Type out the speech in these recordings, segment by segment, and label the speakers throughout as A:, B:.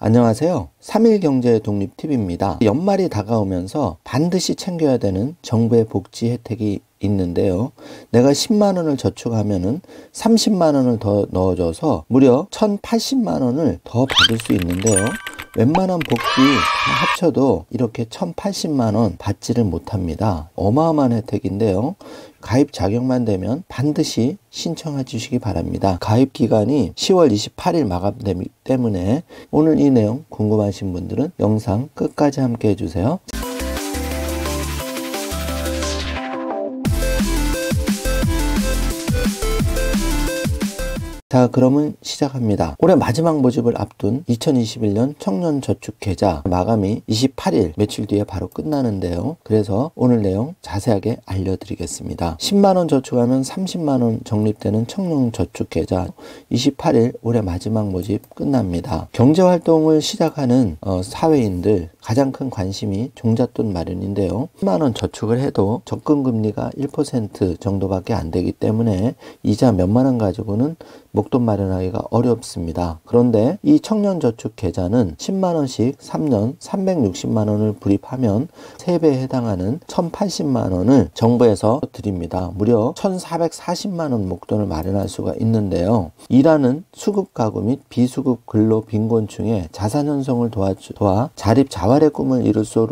A: 안녕하세요. 3일경제 독립팁입니다. 연말이 다가오면서 반드시 챙겨야 되는 정부의 복지 혜택이 있는데요. 내가 10만 원을 저축하면은 30만 원을 더 넣어줘서 무려 1,080만 원을 더 받을 수 있는데요. 웬만한 복지 다 합쳐도 이렇게 1,080만 원 받지를 못합니다. 어마어마한 혜택인데요. 가입 자격만 되면 반드시 신청해 주시기 바랍니다. 가입 기간이 10월 28일 마감되기 때문에 오늘 이 내용 궁금하신 분들은 영상 끝까지 함께 해주세요. 자, 그러면 시작합니다. 올해 마지막 모집을 앞둔 2021년 청년저축계좌 마감이 28일 며칠 뒤에 바로 끝나는데요. 그래서 오늘 내용 자세하게 알려드리겠습니다. 10만원 저축하면 30만원 적립되는 청년저축계좌 28일 올해 마지막 모집 끝납니다. 경제활동을 시작하는 사회인들 가장 큰 관심이 종잣돈 마련인데요. 10만원 저축을 해도 접근금리가 1% 정도밖에 안 되기 때문에 이자 몇만원 가지고는 목돈 마련하기가 어렵습니다. 그런데 이 청년저축계좌는 10만원씩 3년 360만원을 불입하면 3배에 해당하는 1,080만원을 정부에서 드립니다. 무려 1,440만원 목돈을 마련할 수가 있는데요. 일하는 수급가구 및 비수급 근로 빈곤층의 자산 형성을 도와 자립 자활의 꿈을 이룰 수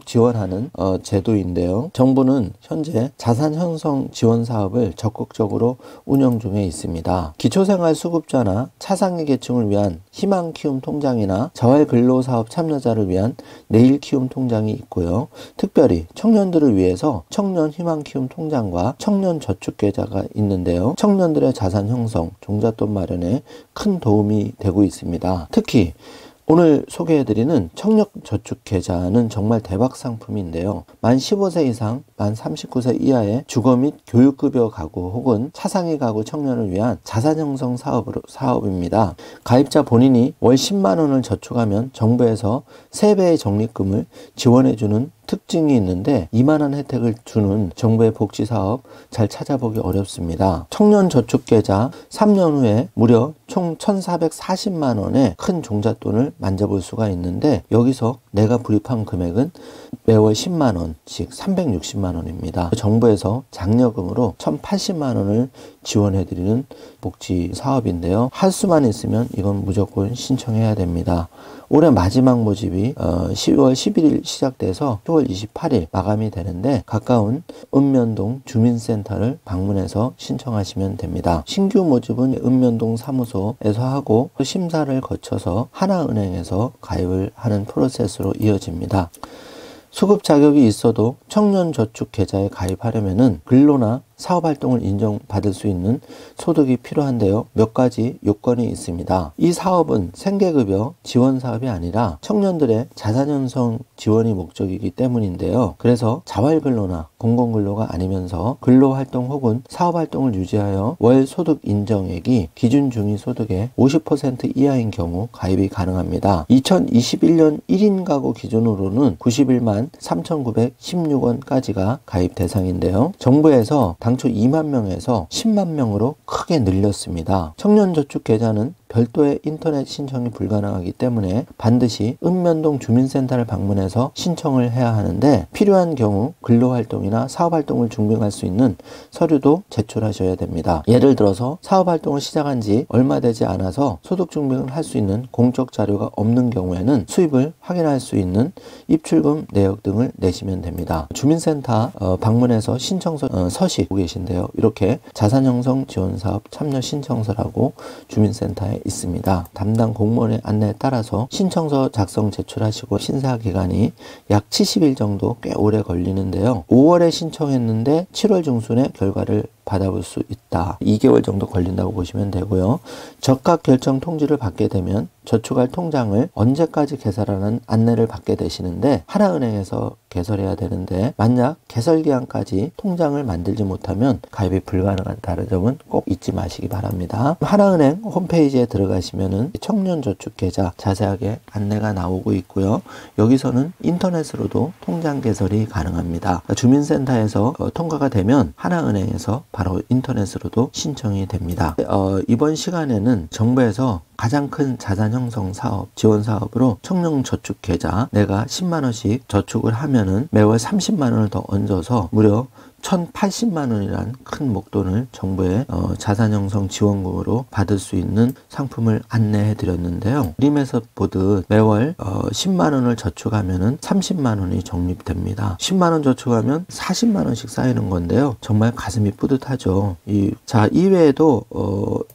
A: 지원하는 제도인데요. 정부는 현재 자산 형성 지원 사업을 적극적으로 운영 중에 있습니다. 기초생활수급자나 차상위 계층을 위한 희망키움 통장이나 자활근로사업 참여자를 위한 내일키움 통장이 있고요. 특별히 청년들을 위해서 청년희망키움 통장과 청년저축계좌가 있는데요. 청년들의 자산 형성, 종잣돈 마련에 큰 도움이 되고 있습니다. 특히 오늘 소개해드리는 청년저축계좌는 정말 대박 상품인데요. 만 15세 이상, 만 39세 이하의 주거 및 교육급여 가구 혹은 차상위 가구 청년을 위한 자산형성 사업입니다. 가입자 본인이 월 10만 원을 저축하면 정부에서 3배의 적립금을 지원해주는 특징이 있는데 이만한 혜택을 주는 정부의 복지사업 잘 찾아보기 어렵습니다. 청년저축계좌 3년 후에 무려 총 1,440만 원의 큰 종잣돈을 만져볼 수가 있는데 여기서 내가 불입한 금액은 매월 10만 원씩 360만 원입니다. 정부에서 장려금으로 1,080만 원을 지원해드리는 복지 사업인데요. 할 수만 있으면 이건 무조건 신청해야 됩니다. 올해 마지막 모집이 10월 11일 시작돼서 10월 28일 마감이 되는데 가까운 읍면동 주민센터를 방문해서 신청하시면 됩니다. 신규 모집은 읍면동 사무소에서 하고 심사를 거쳐서 하나은행에서 가입을 하는 프로세스로 이어집니다. 수급 자격이 있어도 청년저축계좌에 가입하려면은 근로나 사업활동을 인정받을 수 있는 소득이 필요한데요. 몇 가지 요건이 있습니다. 이 사업은 생계급여 지원 사업이 아니라 청년들의 자산형성 지원이 목적이기 때문인데요. 그래서 자활근로나 공공근로가 아니면서 근로활동 혹은 사업활동을 유지하여 월 소득 인정액이 기준 중위소득의 50% 이하인 경우 가입이 가능합니다. 2021년 1인 가구 기준으로는 91만 3,916원까지가 가입 대상인데요. 정부에서 당초 2만 명에서 10만 명으로 크게 늘렸습니다. 청년저축계좌는 별도의 인터넷 신청이 불가능하기 때문에 반드시 읍면동 주민센터를 방문해서 신청을 해야 하는데 필요한 경우 근로활동이나 사업활동을 증명할 수 있는 서류도 제출하셔야 됩니다. 예를 들어서 사업활동을 시작한 지 얼마 되지 않아서 소득 증명을 할 수 있는 공적 자료가 없는 경우에는 수입을 확인할 수 있는 입출금 내역 등을 내시면 됩니다. 주민센터 방문해서 신청서 서식 보고 계신데요. 이렇게 자산형성 지원사업 참여 신청서라고 주민센터에 있습니다. 담당 공무원의 안내에 따라서 신청서 작성 제출하시고 심사 기간이 약 70일 정도 꽤 오래 걸리는데요. 5월에 신청했는데 7월 중순에 결과를 받아볼 수 있다. 2개월 정도 걸린다고 보시면 되고요. 적합 결정 통지를 받게 되면 저축할 통장을 언제까지 개설하는 안내를 받게 되시는데 하나은행에서 개설해야 되는데 만약 개설 기한까지 통장을 만들지 못하면 가입이 불가능하다는 점은 꼭 잊지 마시기 바랍니다. 하나은행 홈페이지에 들어가시면은 청년저축계좌 자세하게 안내가 나오고 있고요. 여기서는 인터넷으로도 통장 개설이 가능합니다. 주민센터에서 통과가 되면 하나은행에서 바로 인터넷으로도 신청이 됩니다. 이번 시간에는 정부에서 가장 큰 자산 형성 사업, 지원 사업으로 청년저축계좌 내가 10만원씩 저축을 하면은 매월 30만원을 더 얹어서 무려 1,080만원이란 큰 목돈을 정부의 자산 형성 지원금으로 받을 수 있는 상품을 안내해 드렸는데요. 그림에서 보듯 매월 10만원을 저축하면은 30만원이 적립됩니다. 10만원 저축하면 40만원씩 쌓이는 건데요. 정말 가슴이 뿌듯하죠. 이 외에도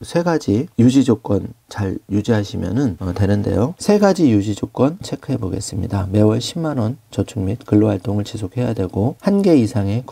A: 세 가지 유지 조건 잘 유지하시면 되는데요. 세 가지 유지 조건 체크해 보겠습니다. 매월 10만원 저축 및 근로활동을 지속해야 되고 1개 이상의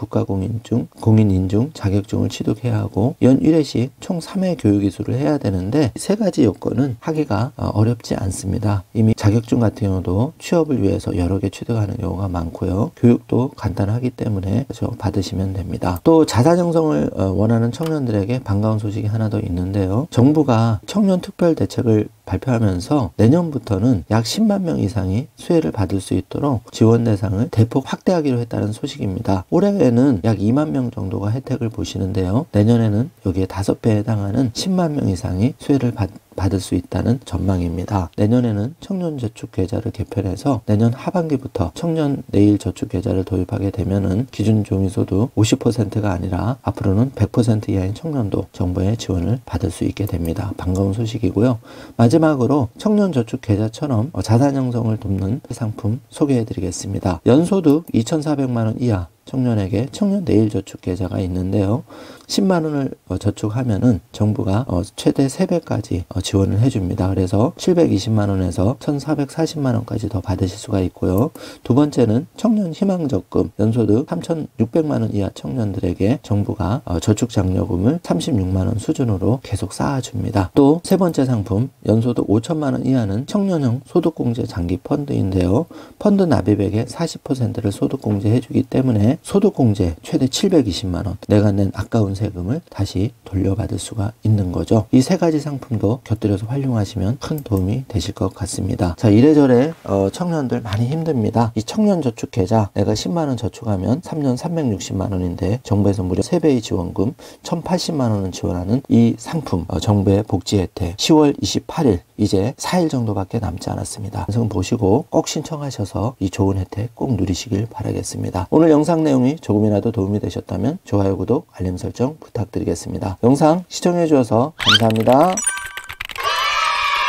A: 공인인중 자격증을 취득해야 하고 연 1회씩 총 3회 교육이수를 해야 되는데 세 가지 요건은 하기가 어렵지 않습니다. 이미 자격증 같은 경우도 취업을 위해서 여러 개 취득하는 경우가 많고요. 교육도 간단하기 때문에 받으시면 됩니다. 또 자산 형성을 원하는 청년들에게 반가운 소식이 하나 더 있는데요. 정부가 청년 특별 대책을 발표하면서 내년부터는 약 10만 명 이상이 수혜를 받을 수 있도록 지원 대상을 대폭 확대하기로 했다는 소식입니다. 올해에는 약 2만 명 정도가 혜택을 보시는데요. 내년에는 여기에 5배에 해당하는 10만 명 이상이 수혜를 받을 수 있다는 전망입니다. 내년에는 청년저축계좌를 개편해서 내년 하반기부터 청년내일저축계좌를 도입하게 되면은 기준 종이소득 50%가 아니라 앞으로는 100% 이하인 청년도 정부의 지원을 받을 수 있게 됩니다. 반가운 소식이고요. 마지막으로 청년저축계좌처럼 자산 형성을 돕는 상품 소개해 드리겠습니다. 연소득 2,400만 원 이하 청년에게 청년내일저축계좌가 있는데요. 10만원을 저축하면은 정부가 최대 3배까지 지원을 해줍니다. 그래서 720만원에서 1,440만원까지 더 받으실 수가 있고요. 두 번째는 청년희망적금 연소득 3,600만원 이하 청년들에게 정부가 저축장려금을 36만원 수준으로 계속 쌓아줍니다. 또 세 번째 상품 연소득 5천만원 이하는 청년형 소득공제 장기 펀드인데요. 펀드 납입액의 40%를 소득공제 해주기 때문에 소득공제 최대 720만원 내가 낸 아까운 세금을 다시 돌려받을 수가 있는 거죠. 이 세 가지 상품도 곁들여서 활용하시면 큰 도움이 되실 것 같습니다. 자, 이래저래 청년들 많이 힘듭니다. 이 청년저축계좌 내가 10만원 저축하면 3년 360만원인데 정부에서 무려 3배의 지원금 1,080만원을 지원하는 이 상품 정부의 복지 혜택 10월 28일 이제 4일 정도밖에 남지 않았습니다. 영상 보시고 꼭 신청하셔서 이 좋은 혜택 꼭 누리시길 바라겠습니다. 오늘 영상 내용이 조금이라도 도움이 되셨다면 좋아요, 구독, 알림 설정 부탁드리겠습니다. 영상 시청해 주셔서 감사합니다.